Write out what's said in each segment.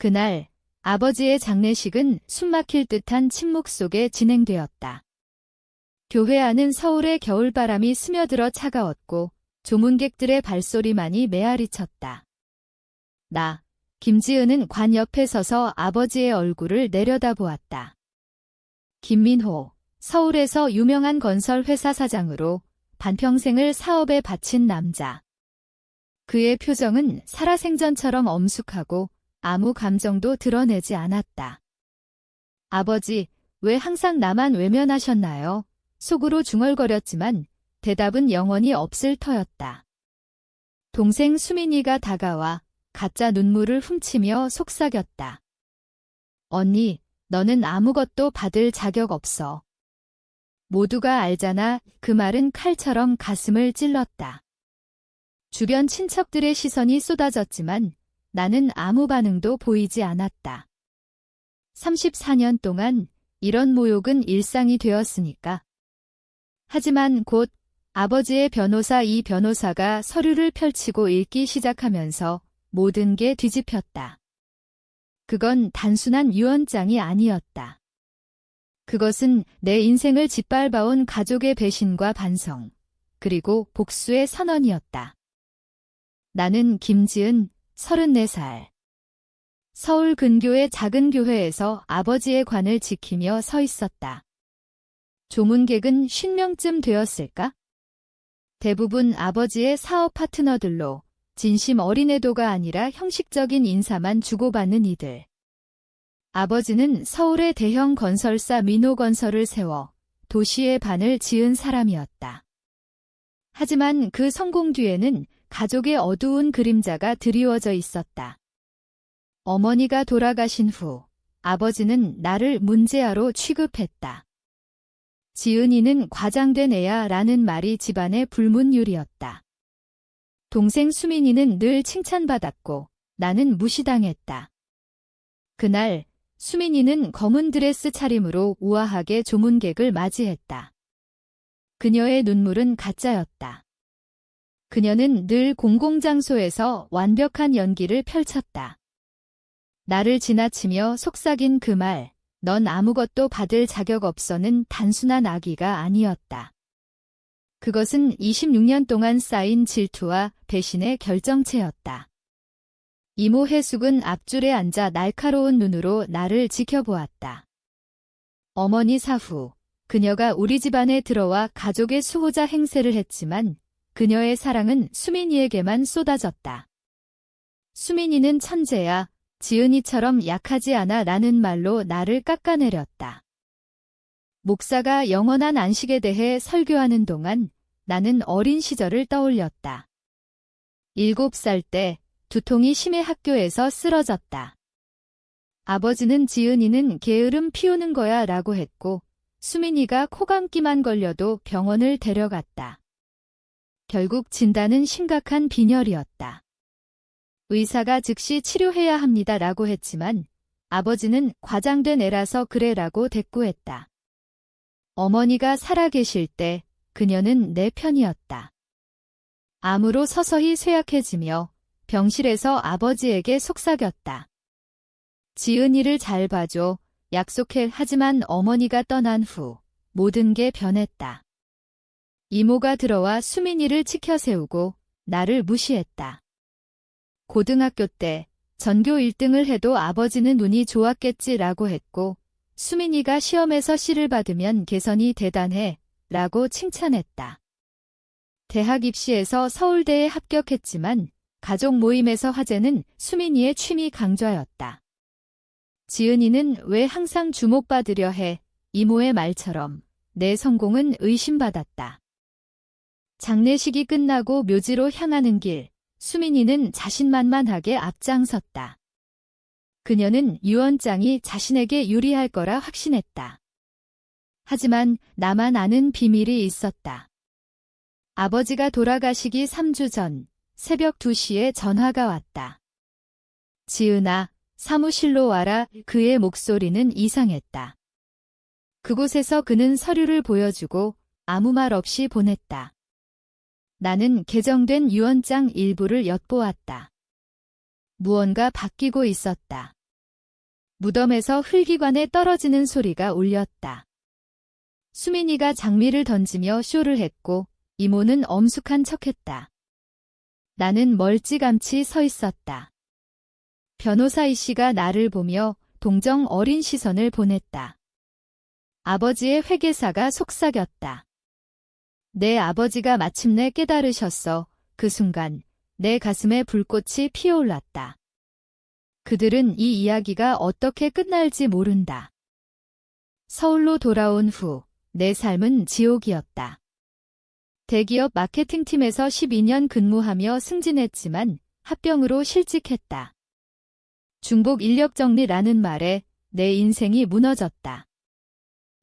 그날 아버지의 장례식은 숨막힐 듯한 침묵 속에 진행되었다. 교회 안은 서울의 겨울바람이 스며들어 차가웠고 조문객들의 발소리만이 메아리쳤다. 나, 김지은은 관 옆에 서서 아버지의 얼굴을 내려다보았다. 김민호, 서울에서 유명한 건설 회사 사장으로 반평생을 사업에 바친 남자. 그의 표정은 살아생전처럼 엄숙하고 아무 감정도 드러내지 않았다. 아버지, 왜 항상 나만 외면하셨나요? 속으로 중얼거렸지만 대답은 영원히 없을 터였다. 동생 수민이가 다가와 가짜 눈물을 훔치며 속삭였다. 언니, 너는 아무것도 받을 자격 없어. 모두가 알잖아. 그 말은 칼처럼 가슴을 찔렀다. 주변 친척들의 시선이 쏟아졌지만 나는 아무 반응도 보이지 않았다. 34년 동안 이런 모욕은 일상이 되었으니까. 하지만 곧 아버지의 변호사 이 변호사가 서류를 펼치고 읽기 시작하면서 모든 게 뒤집혔다. 그건 단순한 유언장이 아니었다. 그것은 내 인생을 짓밟아온 가족의 배신과 반성, 그리고 복수의 선언이었다. 나는 김지은, 34살. 서울 근교의 작은 교회에서 아버지의 관을 지키며 서 있었다. 조문객은 50명쯤 되었을까? 대부분 아버지의 사업 파트너들로 진심 어린애도가 아니라 형식적인 인사만 주고받는 이들. 아버지는 서울의 대형 건설사 민호건설을 세워 도시의 반을 지은 사람이었다. 하지만 그 성공 뒤에는 가족의 어두운 그림자가 드리워져 있었다. 어머니가 돌아가신 후 아버지는 나를 문제아로 취급했다. 지은이는 과장된 애야 라는 말이 집안의 불문율이었다. 동생 수민이는 늘 칭찬받았고 나는 무시당했다. 그날 수민이는 검은 드레스 차림으로 우아하게 조문객을 맞이했다. 그녀의 눈물은 가짜였다. 그녀는 늘 공공장소에서 완벽한 연기를 펼쳤다. 나를 지나치며 속삭인 그 말, 넌 아무것도 받을 자격 없어는 단순한 악의가 아니었다. 그것은 26년 동안 쌓인 질투와 배신의 결정체였다. 이모 해숙은 앞줄에 앉아 날카로운 눈으로 나를 지켜보았다. 어머니 사후, 그녀가 우리 집안에 들어와 가족의 수호자 행세를 했지만 그녀의 사랑은 수민이에게만 쏟아졌다. 수민이는 천재야, 지은이처럼 약하지 않아 라는 말로 나를 깎아내렸다. 목사가 영원한 안식에 대해 설교하는 동안 나는 어린 시절을 떠올렸다. 7살 때 두통이 심해 학교에서 쓰러졌다. 아버지는 지은이는 게으름 피우는 거야 라고 했고 수민이가 코감기만 걸려도 병원을 데려갔다. 결국 진단은 심각한 빈혈이었다. 의사가 즉시 치료해야 합니다 라고 했지만 아버지는 과장된 애라서 그래라고 대꾸했다. 어머니가 살아계실 때 그녀는 내 편이었다. 암으로 서서히 쇠약해지며 병실에서 아버지에게 속삭였다. 지은이를 잘 봐줘, 약속해. 하지만 어머니가 떠난 후 모든 게 변했다. 이모가 들어와 수민이를 치켜세우고 나를 무시했다. 고등학교 때 전교 1등을 해도 아버지는 운이 좋았겠지라고 했고 수민이가 시험에서 C를 받으면 개선이 대단해 라고 칭찬했다. 대학 입시에서 서울대에 합격했지만 가족 모임에서 화제는 수민이의 취미 강좌였다. 지은이는 왜 항상 주목받으려 해? 이모의 말처럼 내 성공은 의심받았다. 장례식이 끝나고 묘지로 향하는 길, 수민이는 자신만만하게 앞장섰다. 그녀는 유언장이 자신에게 유리할 거라 확신했다. 하지만 나만 아는 비밀이 있었다. 아버지가 돌아가시기 3주 전 새벽 2시에 전화가 왔다. 지은아, 사무실로 와라. 그의 목소리는 이상했다. 그곳에서 그는 서류를 보여주고 아무 말 없이 보냈다. 나는 개정된 유언장 일부를 엿보았다. 무언가 바뀌고 있었다. 무덤에서 흙이관에 떨어지는 소리가 울렸다. 수민이가 장미를 던지며 쇼를 했고 이모는 엄숙한 척했다. 나는 멀찌감치 서 있었다. 변호사 이씨가 나를 보며 동정 어린 시선을 보냈다. 아버지의 회계사가 속삭였다. 내 아버지가 마침내 깨달으셨어. 그 순간 내 가슴에 불꽃이 피어올랐다. 그들은 이 이야기가 어떻게 끝날지 모른다. 서울로 돌아온 후 내 삶은 지옥이었다. 대기업 마케팅팀에서 12년 근무하며 승진했지만 합병으로 실직했다. 중복 인력 정리라는 말에 내 인생이 무너졌다.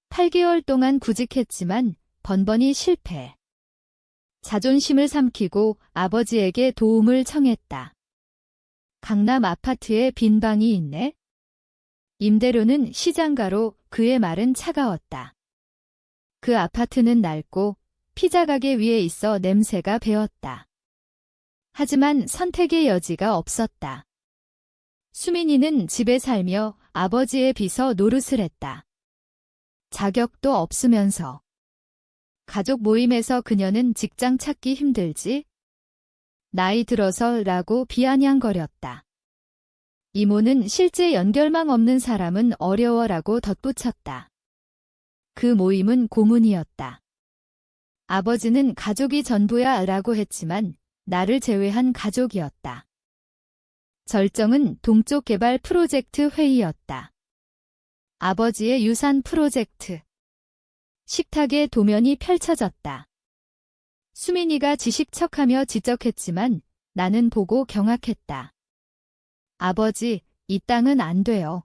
8개월 동안 구직했지만 번번이 실패. 자존심을 삼키고 아버지에게 도움을 청했다. 강남 아파트에 빈 방이 있네? 임대료는 시장가로 그의 말은 차가웠다. 그 아파트는 낡고 피자 가게 위에 있어 냄새가 배었다. 하지만 선택의 여지가 없었다. 수민이는 집에 살며 아버지의 빚어 노릇을 했다. 자격도 없으면서. 가족 모임에서 그녀는 직장 찾기 힘들지? 나이 들어서라고 비아냥거렸다. 이모는 실제 연결망 없는 사람은 어려워라고 덧붙였다. 그 모임은 고문이었다. 아버지는 가족이 전부야 라고 했지만 나를 제외한 가족이었다. 절정은 동쪽 개발 프로젝트 회의였다. 아버지의 유산 프로젝트. 식탁에 도면이 펼쳐졌다. 수민이가 지식척하며 지적했지만 나는 보고 경악했다. 아버지, 이 땅은 안 돼요.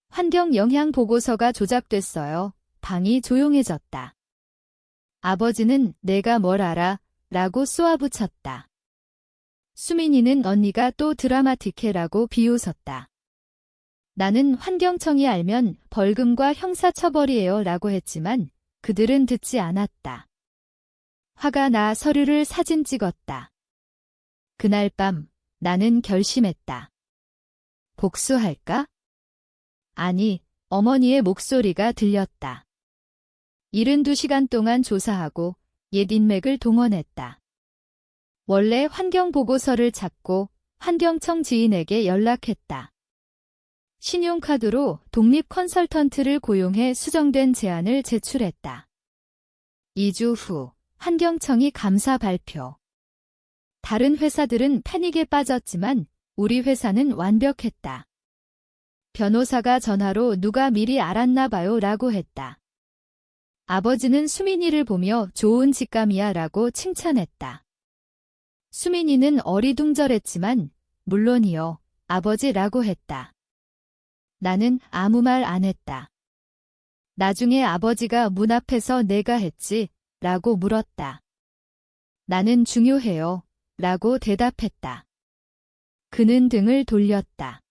환경 영향 보고서가 조작됐어요. 방이 조용해졌다. 아버지는 내가 뭘 알아? 라고 쏘아붙였다. 수민이는 언니가 또 드라마틱해라고 비웃었다. 나는 환경청이 알면 벌금과 형사처벌이에요 라고 했지만 그들은 듣지 않았다. 화가 나 서류를 사진 찍었다. 그날 밤 나는 결심했다. 복수할까? 아니, 어머니의 목소리가 들렸다. 72시간 동안 조사하고 옛 인맥을 동원했다. 원래 환경보고서를 찾고 환경청 지인에게 연락했다. 신용카드로 독립 컨설턴트를 고용해 수정된 제안을 제출했다. 2주 후 환경청이 감사 발표. 다른 회사들은 패닉에 빠졌지만 우리 회사는 완벽했다. 변호사가 전화로 누가 미리 알았나 봐요 라고 했다. 아버지는 수민이를 보며 좋은 직감이야 라고 칭찬했다. 수민이는 어리둥절했지만 물론이요, 아버지라고 했다. 나는 아무 말 안 했다. 나중에 아버지가 문 앞에서 내가 했지? 라고 물었다. 나는 중요해요. 라고 대답했다. 그는 등을 돌렸다.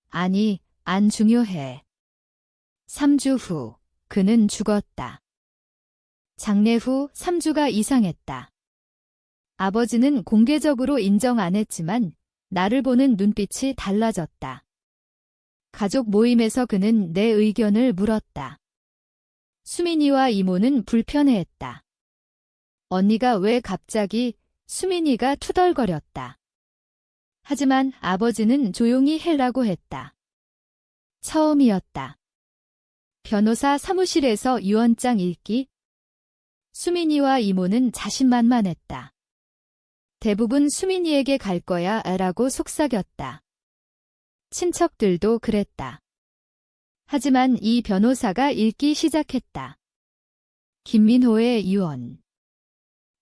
아니, 안 중요해. 3주 후, 그는 죽었다. 장례 후 3주가 이상했다. 아버지는 공개적으로 인정 안 했지만 나를 보는 눈빛이 달라졌다. 가족 모임에서 그는 내 의견을 물었다. 수민이와 이모는 불편해했다. 언니가 왜 갑자기? 수민이가 투덜거렸다. 하지만 아버지는 조용히 해라고 했다. 처음이었다. 변호사 사무실에서 유언장 읽기. 수민이와 이모는 자신만만했다. 대부분 수민이에게 갈 거야 라고 속삭였다. 친척들도 그랬다. 하지만 이 변호사가 읽기 시작했다. 김민호의 유언.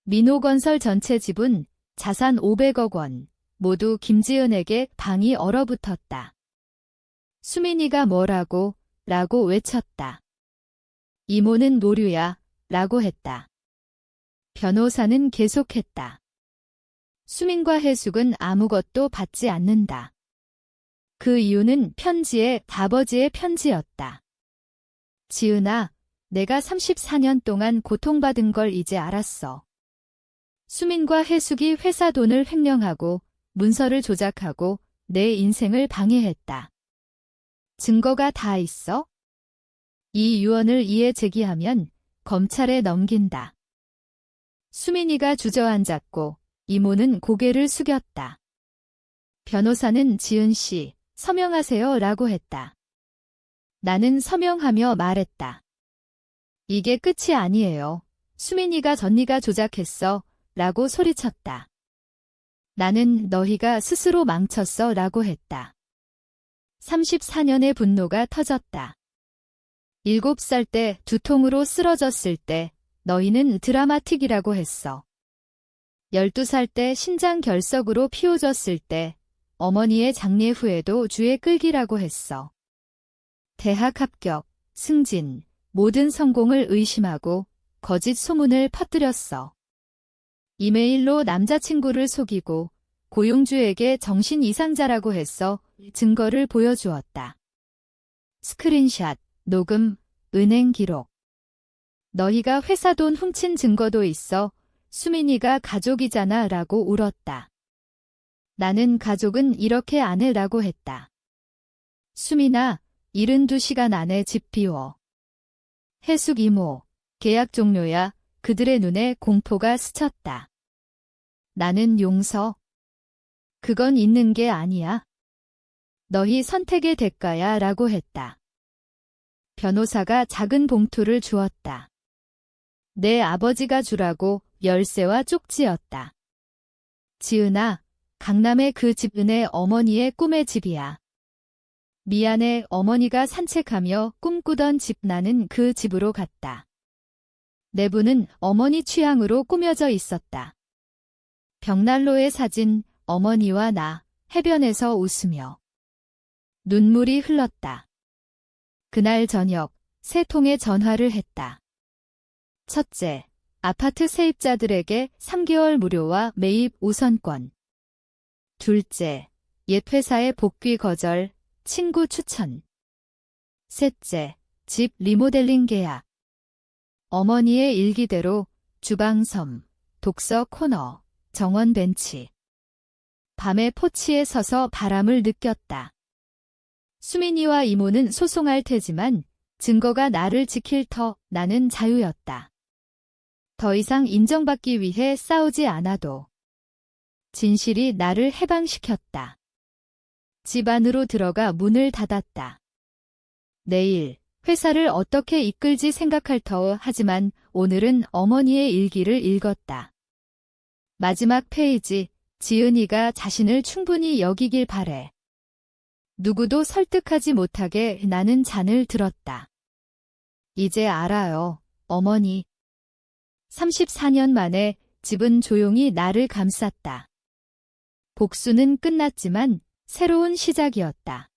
민호건설 전체 지분, 자산 500억 원, 모두 김지은에게 방이 얼어붙었다. 수민이가 뭐라고? 라고 외쳤다. 이모는 노류야, 라고 했다. 변호사는 계속했다. 수민과 해숙은 아무것도 받지 않는다. 그 이유는 편지에 아버지의 편지였다. 지은아, 내가 34년 동안 고통받은 걸 이제 알았어. 수민과 해숙이 회사 돈을 횡령하고 문서를 조작하고 내 인생을 방해했다. 증거가 다 있어? 이 유언을 이에 제기하면 검찰에 넘긴다. 수민이가 주저앉았고 이모는 고개를 숙였다. 변호사는 지은 씨, 서명하세요 라고 했다. 나는 서명하며 말했다. 이게 끝이 아니에요. 수민이가 전니가 조작했어 라고 소리쳤다. 나는 너희가 스스로 망쳤어 라고 했다. 34년의 분노가 터졌다. 7살 때 두통으로 쓰러졌을 때 너희는 드라마틱이라고 했어. 12살 때 신장 결석으로 피워졌을 때 어머니의 장례 후에도 주에 끌기라고 했어. 대학 합격, 승진, 모든 성공을 의심하고 거짓 소문을 퍼뜨렸어. 이메일로 남자친구를 속이고 고용주에게 정신 이상자라고 했어. 증거를 보여주었다. 스크린샷, 녹음, 은행 기록. 너희가 회사 돈 훔친 증거도 있어. 수민이가 가족이잖아 라고 울었다. 나는 가족은 이렇게 안 해 라고 했다. 수민아, 72시간 안에 집 비워. 해숙 이모, 계약 종료야. 그들의 눈에 공포가 스쳤다. 나는 용서. 그건 있는 게 아니야. 너희 선택의 대가야 라고 했다. 변호사가 작은 봉투를 주었다. 내 아버지가 주라고 열쇠와 쪽지였다. 지은아, 강남의 그 집은 내 어머니의 꿈의 집이야. 미안해. 어머니가 산책하며 꿈꾸던 집. 나는 그 집으로 갔다. 내부는 어머니 취향으로 꾸며져 있었다. 벽난로의 사진, 어머니와 나, 해변에서 웃으며. 눈물이 흘렀다. 그날 저녁, 3통의 전화를 했다. 첫째, 아파트 세입자들에게 3개월 무료와 매입 우선권. 둘째, 옛 회사의 복귀 거절, 친구 추천. 셋째, 집 리모델링 계약. 어머니의 일기대로 주방섬, 독서 코너, 정원 벤치. 밤에 포치에 서서 바람을 느꼈다. 수민이와 이모는 소송할 테지만 증거가 나를 지킬 터. 나는 자유였다. 더 이상 인정받기 위해 싸우지 않아도. 진실이 나를 해방시켰다. 집 안으로 들어가 문을 닫았다. 내일 회사를 어떻게 이끌지 생각할 터. 하지만 오늘은 어머니의 일기를 읽었다. 마지막 페이지, 지은이가 자신을 충분히 여기길 바래. 누구도 설득하지 못하게 나는 잔을 들었다. 이제 알아요, 어머니. 34년 만에 집은 조용히 나를 감쌌다. 복수는 끝났지만 새로운 시작이었다.